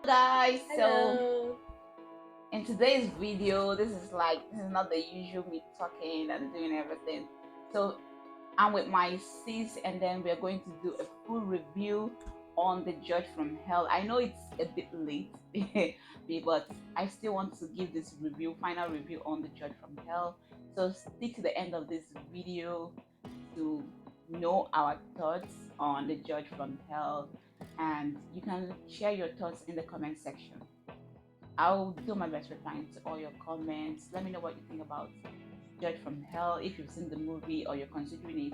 Guys, so Hello. in today's video, this is not the usual me talking and doing everything. So I'm with my sis, and then we're going to do a full review on the Judge from Hell. I know it's a bit late, but I still want to give this final review on the Judge from Hell. So stick to the end of this video to know our thoughts on the Judge from Hell, and you can share your thoughts in the comment section. I'll do my best replying to all your comments. Let me know what you think about Judge from Hell, if you've seen the movie or you're considering it.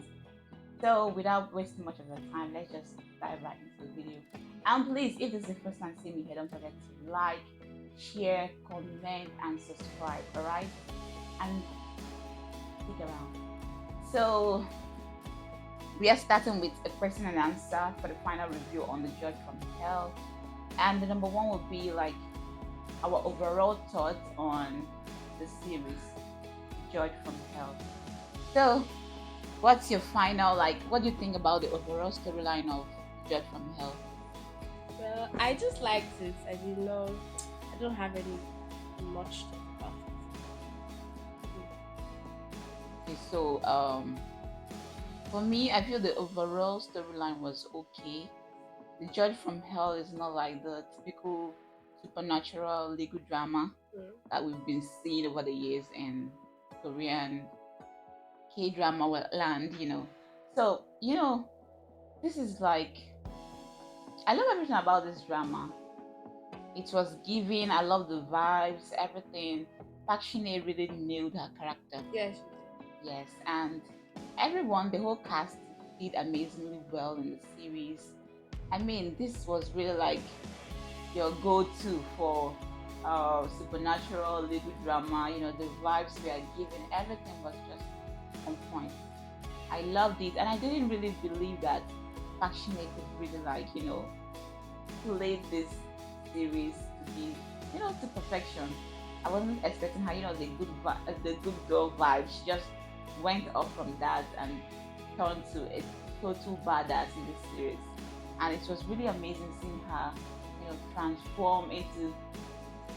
So, without wasting much of your time, let's just dive right into the video. And please, if this is the first time seeing me here, don't forget to like, share, comment, and subscribe. Alright? And stick around. So, we are starting with a question and answer for the final review on the Judge from Hell. And the number one will be like our overall thoughts on the series Judge from Hell. So, what's your final, what do you think about the overall storyline of Judge from Hell? Well, I just liked it. I don't have any much to talk about Okay, so for me, I feel the overall storyline was okay. The Judge from Hell is not like the typical supernatural legal drama it. that we've been seeing over the years in Korean K-drama land. So, this is like, I love everything about this drama. It was giving, I love the vibes, everything. Park Shin Hye really nailed her character. Yes. Yes, and everyone, the whole cast did amazingly well in the series. I mean, this was really like your go-to for supernatural legal drama. The vibes we are given, everything was just on point. I loved it, and I didn't really believe that Park Shin Hye could really play this series to be to perfection. I wasn't expecting her, the good girl vibe. She just went off from that and turned to a total badass in this series, and it was really amazing seeing her transform into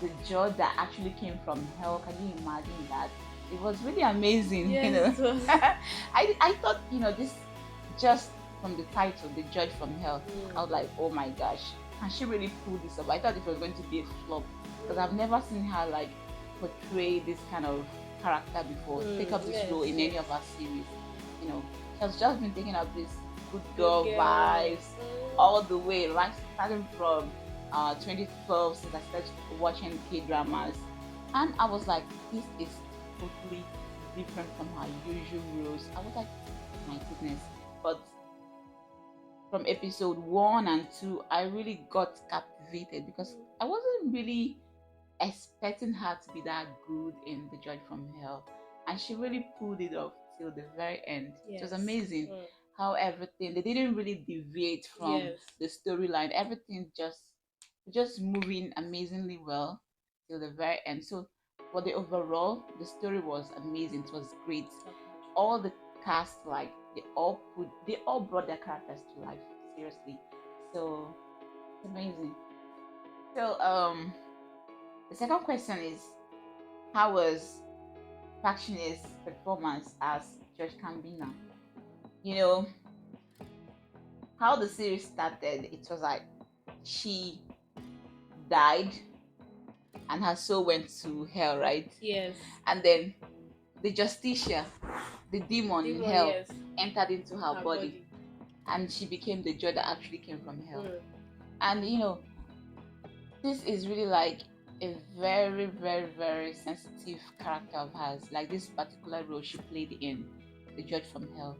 the judge that actually came from hell. Can you imagine that? It was really amazing. Yes, it was. I thought this, just from the title, the judge from hell. I was like, oh my gosh, can she really pull this up? I thought it was going to be a flop because I've never seen her portray this kind of character before, take up this role in any of her series. She has just been taking up this good girl vibes all the way, right? Starting from 2012, since I started watching K-dramas, and I was like, this is totally different from her usual roles. I was like, my goodness. But from episode 1 and 2, I really got captivated because I wasn't really expecting her to be that good in The Judge from Hell, and she really pulled it off till the very end. It was amazing how everything, they didn't really deviate from the storyline. Everything just moving amazingly well till the very end. So for the overall, the story was amazing. It was great. All the cast, they all brought their characters to life. Seriously. So it's amazing. So the second question is, how was Park Shin Hye's performance as Judge Kang Bitna? You know, how the series started, it was like she died and her soul went to hell, right? Yes. And then the Justicia, the demon in hell, entered into her body, and she became the judge that actually came from hell. And this is really like a very, very, very sensitive character of hers. Like this particular role she played in The Judge from Hell.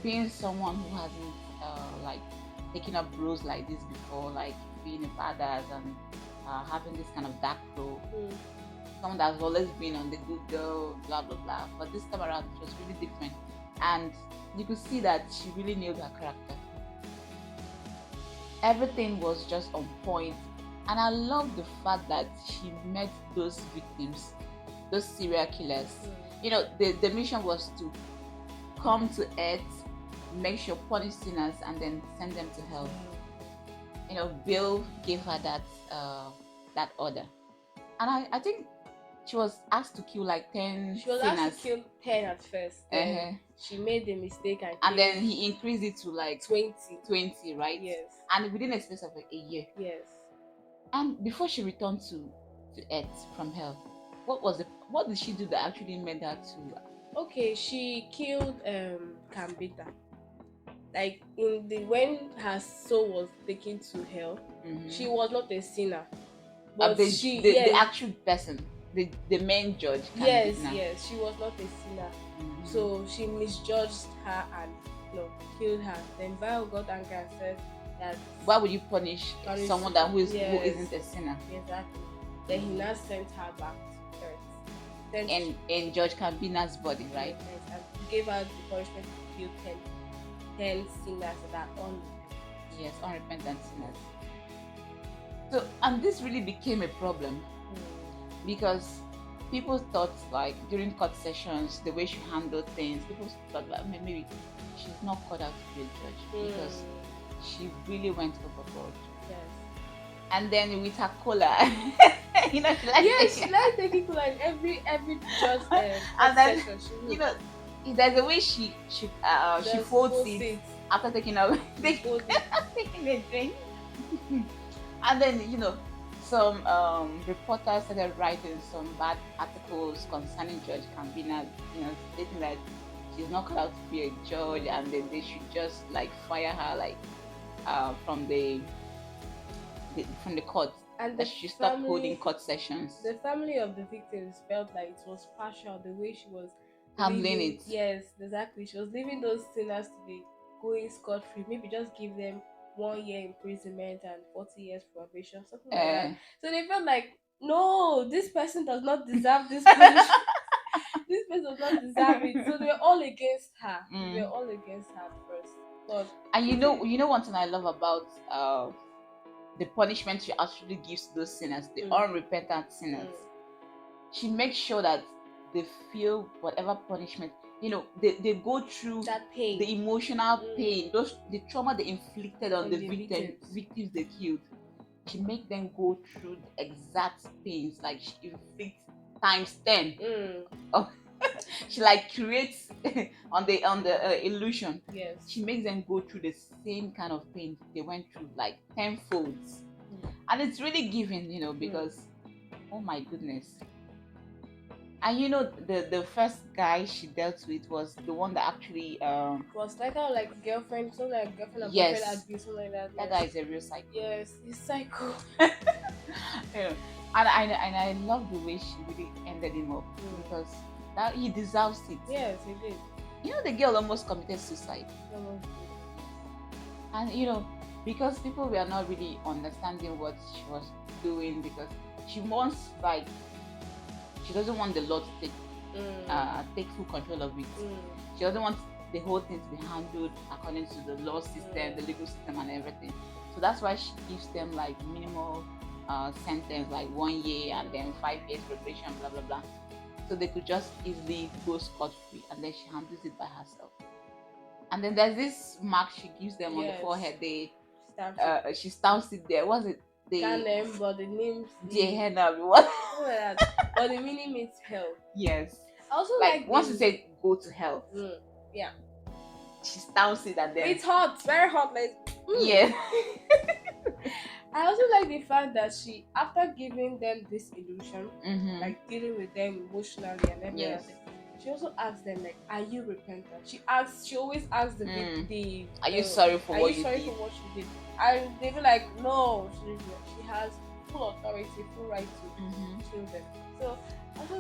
Being someone who hasn't taken up roles like this before, like being a badass and having this kind of dark role. Someone that's always been on the good girl, blah blah blah. But this time around, it was really different, and you could see that she really nailed her character. Everything was just on point, and I love the fact that she met those victims, those serial killers. The mission was to come to earth, make sure punish sinners, and then send them to hell. Bill gave her that order, and I think she was asked to kill like 10 She was asked to sinners. kill 10 at first, then Uh-huh. she made the mistake and And killed then he increased it to like 20. 20, right? Yes, And within a space of a year. yes. And before she returned to Earth from hell, what did she do that actually made her to? Okay, she killed Kang Bitna. Like in the when her soul was taken to hell, she Mhm. was not a sinner, but she The yes, actual person, the main judge, Kang yes, Bitna. yes, she was not a sinner. Mhm. So she misjudged her and killed her. Then Val got angry and said that Why would you punish punish someone that who yes, isn't a sinner? exactly. Then he now sent her back to earth. Sent In Judge Kang Bitna's body, yes, right? and gave her the punishment to kill 10 sinners that are unrepentant. Yes, unrepentant sinners. So, and this really became a problem because people thought, like, during court sessions, the way she handled things, people thought like maybe she's not called out to be a judge because she really went overboard. Yes. And then with her cola, she likes Yes, she taking, likes taking cola in every judge and then session. She you will. know, there's a way she Just folds full it seats. after taking a She fold it. taking a drink. And then some reporters started writing some bad articles concerning Judge Kang Bitna, stating that she's not allowed to be a judge, and then they should just like fire her, like from the court, And that she should stop holding court sessions, the family of the victims felt like it was partial the way she was handling leaving. it. Yes, exactly. She was leaving those sinners to be going scot free. Maybe just give them 1 year imprisonment and 40 years probation, something like that. Uh, So they felt like, no, this person does not deserve this punishment. This person does not deserve it. So they were all against her. They were mm. all against her at first. But And the thing, one thing I love about the punishment she actually gives to those sinners, the mm, unrepentant sinners. mm, She makes sure that they feel whatever punishment, they go through that pain. the emotional Mm, pain, the trauma they inflicted on on the the victims. victims they killed. She make them go through the exact pains, like she inflicts times 10. Mm, Oh, she like creates on the illusion. yes. She makes them go through the same kind of pain they went through, like tenfolds. And it's really giving, because oh my goodness. And the first guy she dealt with was the one that actually Was like kind of like girlfriend, something like girlfriend and boyfriend yes, abuse, something like that. that Yes. guy is a real psycho. Yes, he's psycho. Yeah. And I love the way she really ended him up, because that he deserves it. Yes, he did. The girl almost committed suicide. Almost And because people were not really understanding what she was doing, because she wants, like, she doesn't want the law to take full control of it. She doesn't want the whole thing to be handled according to the law system, the legal system, and everything. So that's why she gives them like minimal sentence, like 1 year and then 5 years probation, blah blah blah. So they could just easily go scot free, and then she handles it by herself. And then there's this mark she gives them on the Yes. forehead. She stamps stamps it there. What's it? Can't name, but the name's Dear Henna, what? something like that. But the meaning means hell. Yes. I also Like once the, you say go to hell, yeah. she stamps it, and then It's hot, very hot, like yeah. I also like the fact that she, after giving them this illusion, Mm-hmm. like dealing with them emotionally and everything, Yes. she also asks them like, "Are you repentant?" She always asks the Are you sorry for "Are what you you sorry did? for what you did?" And they be like, "No, she has full authority, full right to kill them." So,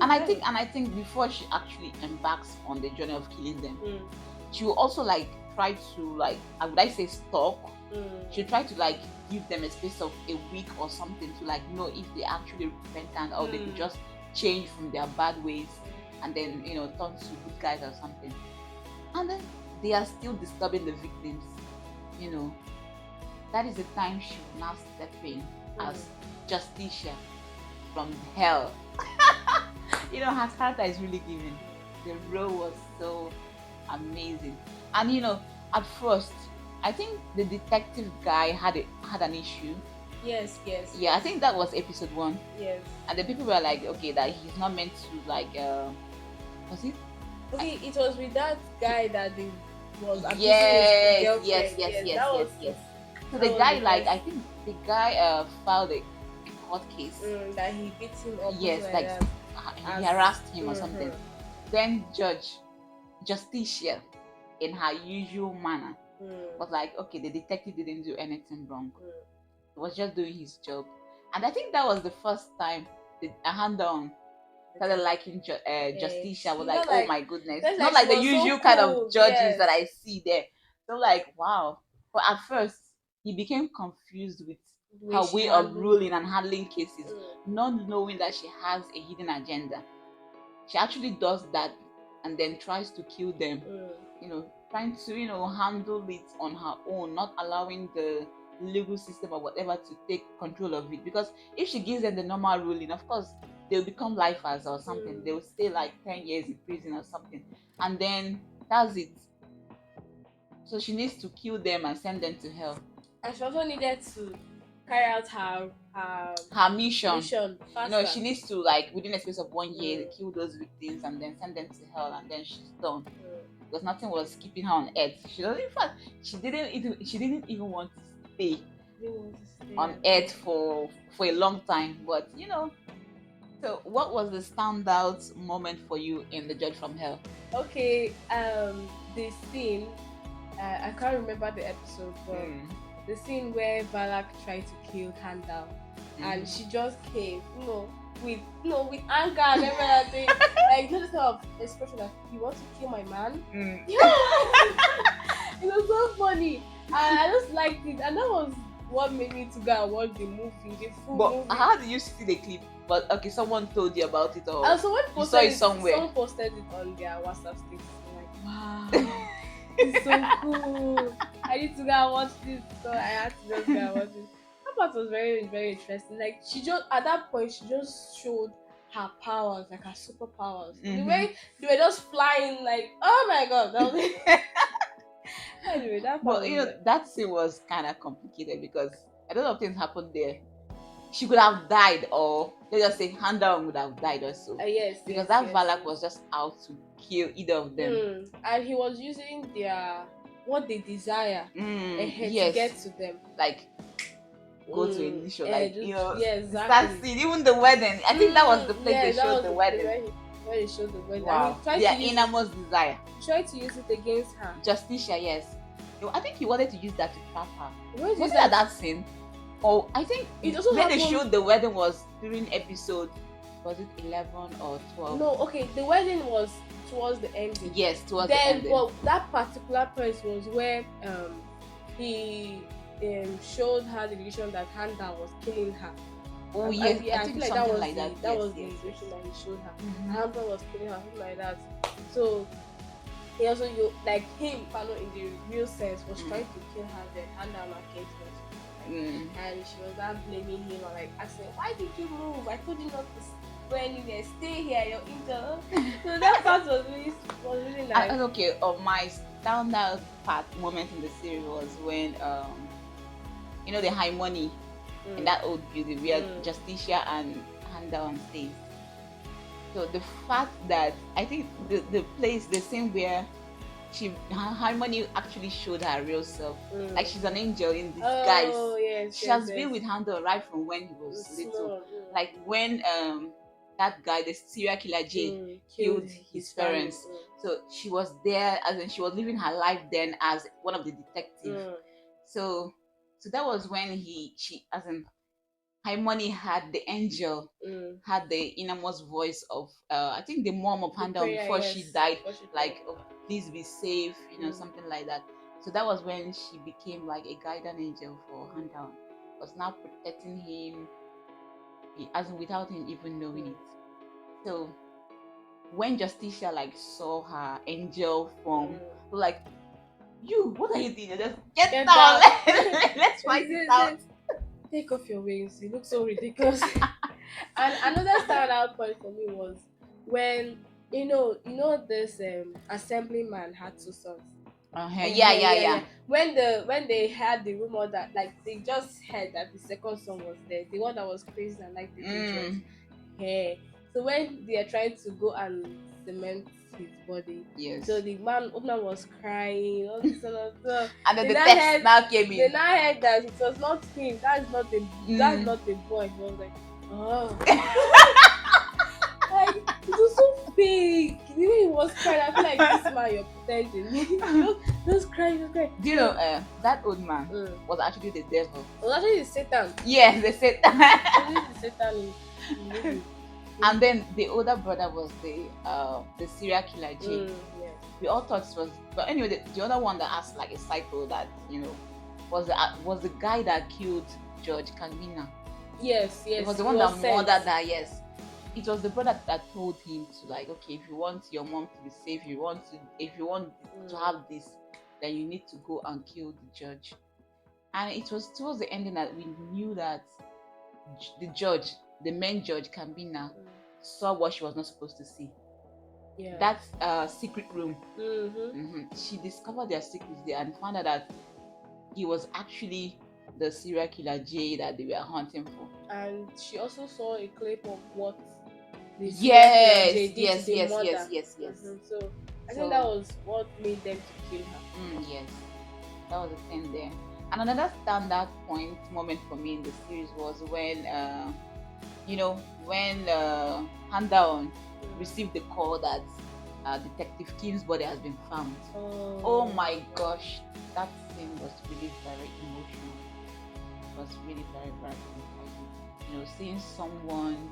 And I think before she actually embarks on the journey of killing them, she will also like try to, like, would I say stalk? She'll try to like give them a space of a week or something to like know if they actually repentant, or they could just change from their bad ways and then turn to good guys or something. And then they are still disturbing the victims. That is the time she will now step in as Justicia from hell. Her character is really giving. The role was so amazing. And at first I think the detective guy had an issue. Yes, yes, Yeah, I yes, think that was episode one, yes. and the people were like, okay, that he's not meant to like. Was it? I, Okay, it was with that guy that they was abusing his yes, yes, girlfriend. yes, Yes, yes, that yes, was yes. So that the was guy, the like, first I think the guy filed a court case. that he beat him up, something Yes, like like that. he As harassed him or mm-hmm, something. Then Judge Justicia, in her usual manner, was mm, like, okay, the detective didn't do anything wrong. mm, He was just doing his job. And I think that was the first time the a hand on started liking Justicia. I was she like, felt oh like my goodness. felt Not like she like the was so usual kind of cool. judges that Yes. I see there. So like, wow. But at first, he became confused with The way her she way of handled ruling and handling cases, mm, not knowing that she has a hidden agenda. She actually does that and then tries to kill them, mm, trying to, handle it on her own, not allowing the legal system or whatever to take control of it. Because if she gives them the normal ruling, of course, they'll become lifers or something. They'll mm. stay like 10 years in prison or something. And then that's it. So she needs to kill them and send them to hell. And she also needed to carry out her Her mission, mission faster. she needs to, like, within a space of 1 year, Mm, kill those victims and then send them to hell, and then she's done. mm. Because nothing was keeping her on earth. She doesn't. In fact, she didn't even want to stay They want to stay on at earth home. for a long time. But so what was the standout moment for you in the Judge from Hell? Okay, the scene, I can't remember the episode, but Mm. the scene where Balak tried to kill Handal, and Mm-hmm. she just came, with anger and everything. Like, this kind of expression that you want to kill my man. Mm. It was so funny. I just liked it, and that was what made me to go and watch the movie, the full But movie. how did you see the clip? But okay, someone told you about it, or And someone you saw posted it somewhere. someone posted it on their WhatsApp status. I'm like, wow, Mm. it's so cool. I need to go and watch this. So I had to just go and watch it. That part was very, very interesting. Like, she just at that point she just showed her powers, like her superpowers. The Mm-hmm. way they were just flying, like, oh my god, that was anyway, that part But was like, that scene was kind of complicated because a lot of things happened there. She could have died, or let's just say Handel would have died also, yes, because yes, that yes, Valak yes. was just out to kill either of them. And he was using their what they desire to Yes, get to them. like go to a mission, like Yeah, start exactly. seeing even the wedding. I think that was the place they Yeah, that showed was the the place wedding. where he showed the wedding, and Wow, he tried their to use it. innermost desire. He tried to use it against her. Justicia, yes. I think he wanted to use that to trap her. Where is Was it at that? that scene? Or I think It also when they happened. showed the wedding was during episode, was it 11 or 12? No, okay, the wedding was towards the ending. Yes, towards the Then, ending. but that particular place was where he showed her the illusion that Handa was killing her. Oh yes, Yeah, I I think feel like something like that. that Yes, was yes, the yes. illusion that he showed her. Mhm. Handa was killing her, something like that. So he also like him, Pano, in the real sense, was trying to kill her. Then Handa against her. And she was not blaming him or like asking, why did you move? I told you not to go anywhere. Stay here, you're injured. So that part was really nice. Okay, my standout moment in the series was when the harmony in that old building where Justicia and Handown stays. So the fact that I think the place, the scene where Harmony actually showed her real self, like she's an angel in disguise. Oh yes, She yes, has been with Handel right from when he was little. small. Like when that guy, the serial killer Jay, killed his parents. So she was there, as in she was living her life then as one of the detectives. So that was when as in Harmony had the angel, had the innermost voice of I think the mom of Handel before she died, like, oh, please be safe, something like that. So that was when she became like a guardian angel for Handel, was now protecting him, as in without him even knowing it. So when Justicia like saw her angel form, like, you, what are you doing? Just get down. Let's fight it out. Take off your wings. You look so ridiculous. And another standout point for me was when this assemblyman had two sons. Yeah, yeah, yeah. When they had the rumor that like they just heard that the second son was there, the one that was crazy and like taking drugs. Mm, Yeah. So when they are trying to go and cement his body, so yes. the man was crying, all this and so And then they the now text heard now came they in. now heard that it was not him. That's Mm. not the boy. He was like, oh. Like it was so fake. The way he was crying, I feel like this man you're pretending. Just crying, just crying. Do you know So that old man mm, was actually the devil? it was actually the Satan. Yes, they said. It was the Satan in the movie. And then the older brother was the serial killer Jay. Yes. We all thought it was, but anyway, the other one that has like a cycle that was the guy that killed Judge Kang Bitna. Yes, It yes. was the He one was that sent. murdered that. Yes, it was the brother that told him to like, okay, if you want your mom to be safe, if you want to Mm, have this, then you need to go and kill the judge. And it was towards the ending that we knew that the judge, the main judge, Kang Bitna, mm, saw what she was not supposed to see. yeah. That secret room. Mm-hmm. She discovered their secrets there and found out that he was actually the serial killer Jay that they were hunting for. And she also saw a clip of what the serial killer Jay Yes, did to yes, the yes, mother. yes, yes, yes. So I think that So, was what made them to kill her. yes, that was the thing there. And another standout moment for me in the series was when, when Han Daon received the call that Detective Kim's body has been found. Oh my gosh, that scene was really very emotional. It was really very, very emotional. Seeing someone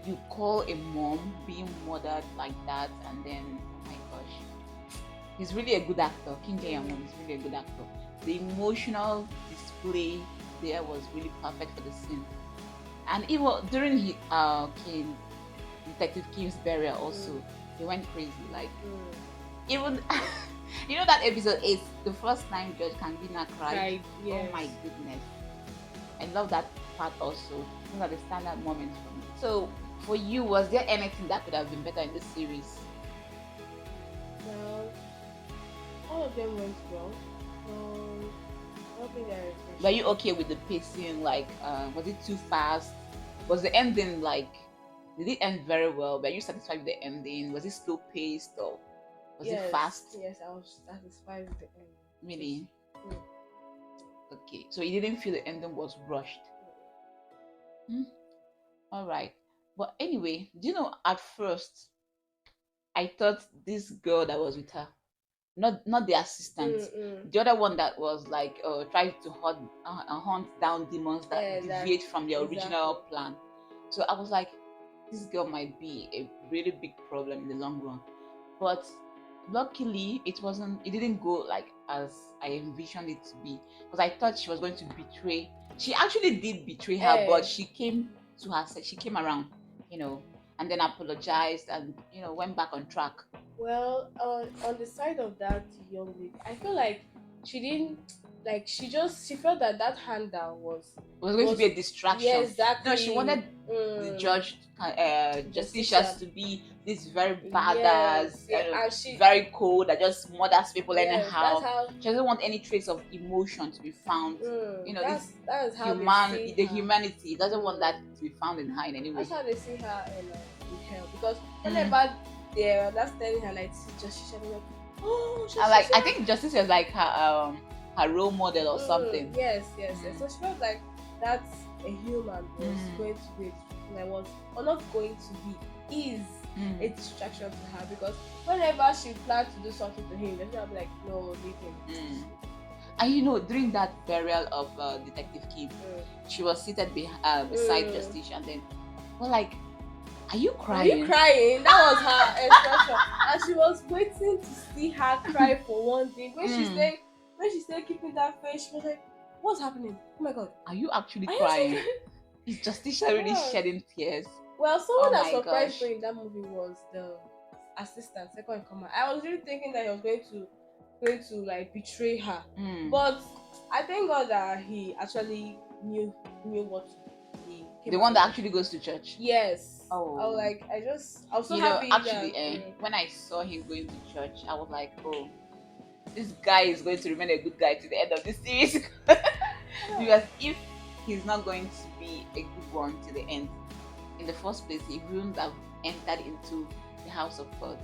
you call a mom being murdered like that, and then oh my gosh, he's really a good actor. Kim Jae-young is really a good actor. The emotional display there was really perfect for the scene, and even during Detective Kim's burial also, he went crazy. Like even that episode is the first time Judge Kang Bitna cried. Yes. Oh my goodness, I love that part also. Those are the standard moments for me. So for you, was there anything that could have been better in this series? Well, all of them went well. I don't think there is. Were you okay with the pacing? Like, was it too fast? Was the ending like? Did it end very well? Were you satisfied with the ending? Was it slow paced or was it fast? Yes, I was satisfied with the end. Really? Mm. Okay, so you didn't feel the ending was rushed. All right, but anyway, do you know at first I thought this girl that was with her, not the assistant, the other one that was like trying to hunt down demons that deviate from the original plan. So I was like, this girl might be a really big problem in the long run. But luckily it didn't go like as I envisioned it to be, because I thought she was going to betray. She actually did betray her, but she came to her, she came around, and then apologized and went back on track. Well, on the side of that young lady, I feel like she didn't like she felt that handout Was going to be a distraction. Yeah, exactly. No, she wanted the judge, Justicias, to be this very badass, and she very cold, that just murders people yes, anyhow. that's how She doesn't want any trace of emotion to be found. that's how they see The her. humanity doesn't want that to be found in her in any way. That's how they see her in hell, because whenever they're telling her like Justice, she's like, oh, I think Justice was like her role model or something. Yes. So she felt like that's a human was going to be a distraction. I was or not going to be is a distraction to her, because whenever she planned to do something to him, she'll be like, no, leave him. And during that burial of Detective Kim, she was seated beside Justice, and then we're like, are you crying? Are you crying? That was her expression. And she was waiting to see her cry for one thing. When she started keeping that face, she was like, what's happening? Oh my god. Are you actually crying? Is Justice really shedding tears? Well, someone that surprised me in that movie was the assistant, second in command. I was really thinking that he was going to like betray her. But I thank God that he actually knew what to do. He came The one that along. actually goes to church. Yes. Oh. I was like, I was so You know, happy actually, that. when I saw him going to church, I was like, oh, this guy is going to remain a good guy to the end of this series. Because if he's not going to be a good one to the end, in the first place, he wouldn't have entered into the house of God.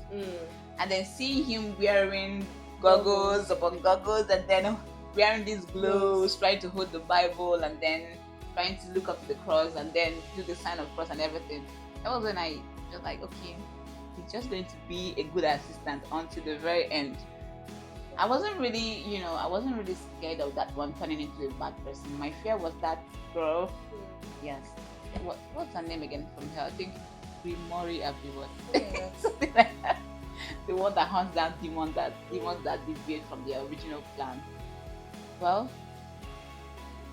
And then seeing him wearing goggles upon goggles, and then wearing these gloves, trying to hold the Bible, and then trying to look up to the cross, and then do the sign of cross and everything. That was when I was like, okay, he's just going to be a good assistant until the very end. I wasn't really scared of that one turning into a bad person. My fear was that girl. Yes. What's her name again from her? I think Rimori Abiwat. Something like that. The one that hunts down demons that deviate from their original plan. Well,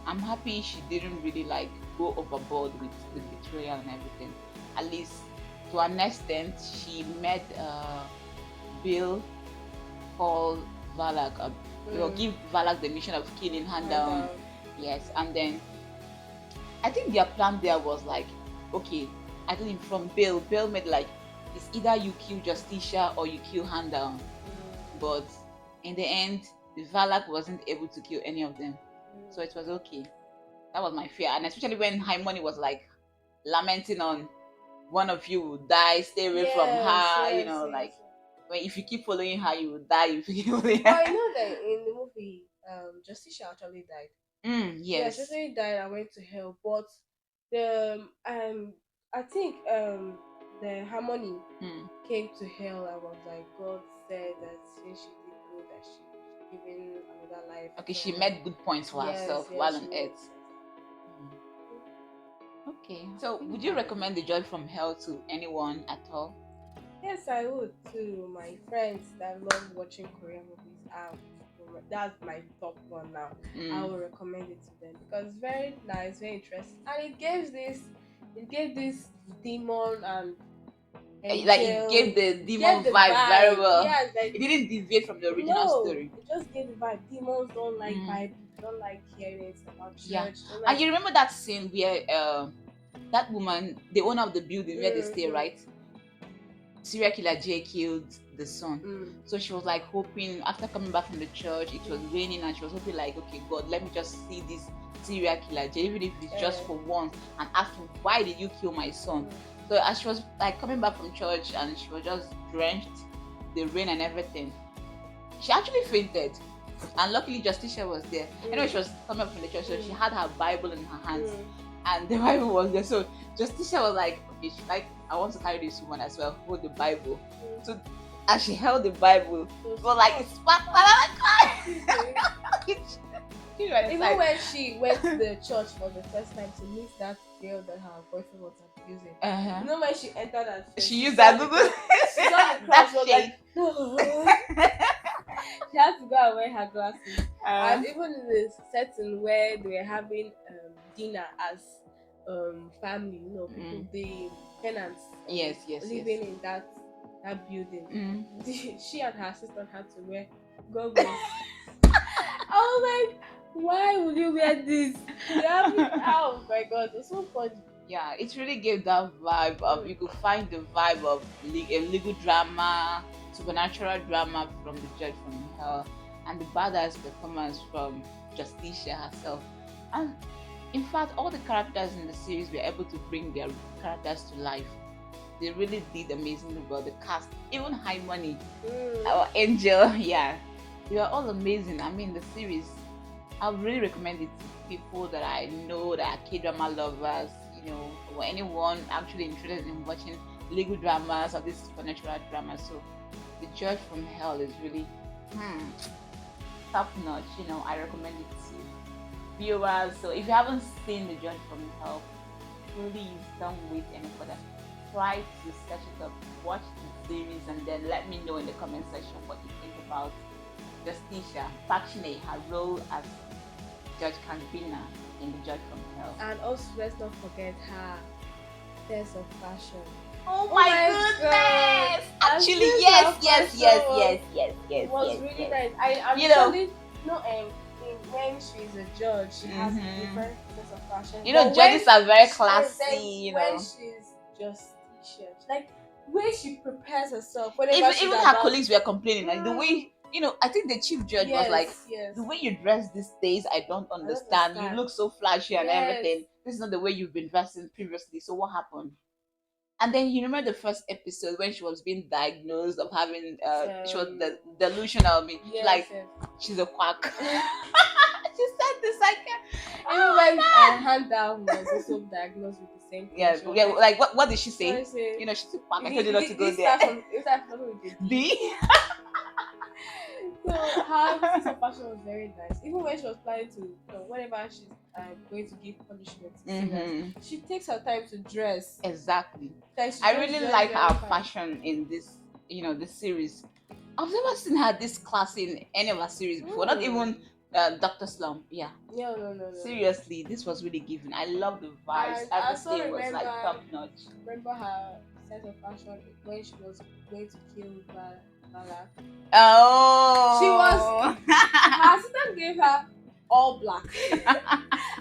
I'm happy she didn't really like go overboard with the betrayal and everything. At least to an extent, she met Bill called Valak, give Valak the mission of killing hand down. Yes, and then I think their plan there was like, okay, I think from Bill made like, it's either you kill Justicia or you kill hand down. But in the end, the Valak wasn't able to kill any of them, so it was okay. That was my fear, and especially when Harmony was like lamenting on, one of you will die, stay away from her, like, when if you keep following her, you will die. If you keep following her. But I know that in the movie, Justicia actually died. Yes. Yeah, she actually died and went to hell. But the I think the Harmony came to hell and was like, God said that since she did good, that she was given another life. Okay, she made good points for herself while on earth. Okay, so would you recommend The Judge from Hell to anyone at all? Yes, I would. To my friends that love watching Korean movies, that's my top one now. I will recommend it to them because it's very nice, very interesting, and it gave this demon and angel, like it gave the demon vibe very well. Yeah, like, it didn't deviate from the original story. It just gave the vibe. Demons don't like Bible, don't like hearing it about church. Yeah, and you remember that scene where that woman, the owner of the building where they stay, right? Serial killer Jay killed the son. So she was like hoping, after coming back from the church, it was raining, and she was hoping like, okay, God, let me just see this serial killer Jay, even if it's just for once, and ask him, why did you kill my son? So as she was like coming back from church and she was just drenched, the rain and everything, she actually fainted. And luckily Justicia was there. Anyway, she was coming up from the church, so she had her Bible in her hands. And the Bible was there. So Justicia was like, okay, she's like, I want to carry this woman as well, hold the Bible. So as she held the Bible, it was like, it's even when she went to the church for the first time to meet that girl that her boyfriend was abusing, you know, when she entered that church, she used that Google. She saw the cross, was like, she had to go and wear her glasses. And even in the setting where they were having dinner as family, people, the tenants, living in that building, she and her assistant had to wear goggles. I was like, why would you wear this? Oh my God, it's so funny. Yeah, it really gave that vibe of, you could find the vibe of a legal drama, supernatural drama from The Judge from Hell, and the badass performance from Justicia herself. And in fact, all the characters in the series were able to bring their characters to life. They really did amazingly well. The cast, even Harmony, our angel, yeah, they were all amazing. I mean, the series, I would really recommend it to people that I know that are K-drama lovers, or anyone actually interested in watching legal dramas or this supernatural drama. So The Judge from Hell is really top notch. I recommend it to viewers. So if you haven't seen The Judge from Hell, please don't wait any further. Try to search it up, watch the series, and then let me know in the comment section what you think about Justicia, Park Shin Hye, her role as Judge Kang Bitna in The Judge from Hell. And also, let's not forget her Test of Passion. Oh my goodness! Actually, yes. It was really nice. I actually, when she's a judge, she has a different sense of fashion. You know, But when judges are very and classy, then you when know. she's justicious, like when she prepares herself whenever Even she's even her about. colleagues were complaining, like the way, you know, I think the chief judge was like, Yes, yes. the way you dress these days, I don't I don't understand. You understand. look so flashy and Yes. everything. This is not the way you've been dressing previously. So what happened? And then you remember the first episode when she was being diagnosed of having she was delusional. I mean, Yes, like yes. she's a quack. She said this like, Even when Handa was also diagnosed with the same thing. yeah, She was yeah. like, Like what did she sorry, say? say, You know, she's a quack. I told you not to go this there. starts from with the D. D. So her sense of fashion was very nice. Even when she was planning to, whenever she's going to give punishment to sinners, she takes her time to dress. Exactly. Like she I just really dressed like very her fine. fashion in this, you know, this series. I've never seen her this classy in any of her series before. Not even Dr. Slump. Yeah. No. Seriously, this was really given. I love the vibes. And I also Everything was like top notch. remember her sense of fashion when she was going to kill Bala. Oh. Her assistant gave her all black,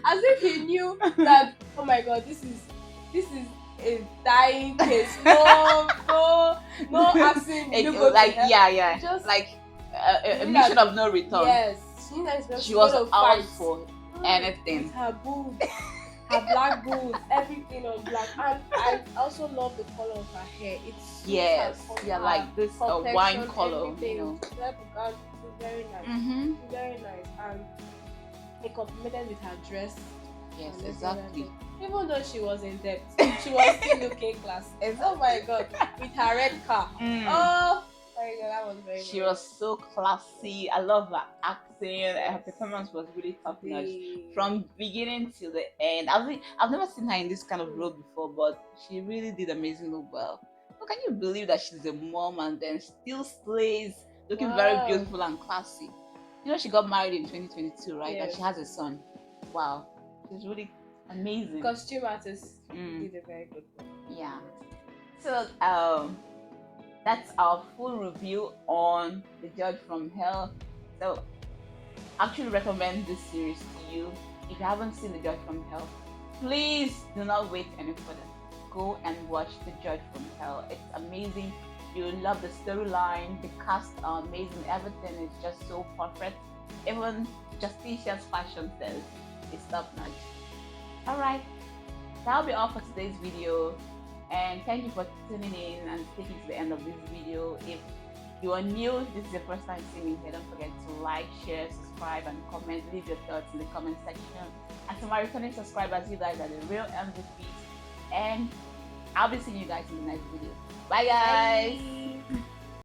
as if he knew that. Oh my God, this is a dying case. No asking. Will you go like to hell? yeah, Just like a knew mission that- of no return. Yes, she knew that She she's was gonna out fight. for anything. With her boobs, her black boobs, everything on black. And I also love the color of her hair. It's Yes, yeah, her like this wine color, everything. you know. It's very nice. Very nice. And it complemented with her dress. Yes, and exactly. Even though she was in debt, she was still looking classy. Oh my God, with her red car. Oh my God, that was very. She was so classy. I love her acting. Her performance was really top notch from beginning till the end. I've never seen her in this kind of role before, but she really did amazingly well. How can you believe that she's a mom and then still slays, looking very beautiful and classy? You know, she got married in 2022, right? Yes. And she has a son. Wow, she's really amazing. Costume artist did a very good one. Yeah. So that's our full review on The Judge from Hell. So I actually recommend this series to you. If you haven't seen The Judge from Hell, please do not wait any further. Go and watch The Judge from Hell. It's amazing. You love the storyline. The cast are amazing. Everything is just so perfect. Even Justicia's fashion sense is top notch. Alright, that'll be all for today's video. And thank you for tuning in and sticking to the end of this video. If you are new, this is your first time seeing me here, don't forget to like, share, subscribe, and comment. Leave your thoughts in the comment section. And to my returning subscribers, you guys are the real MVPs. And I'll be seeing you guys in the next video. Bye guys! Bye.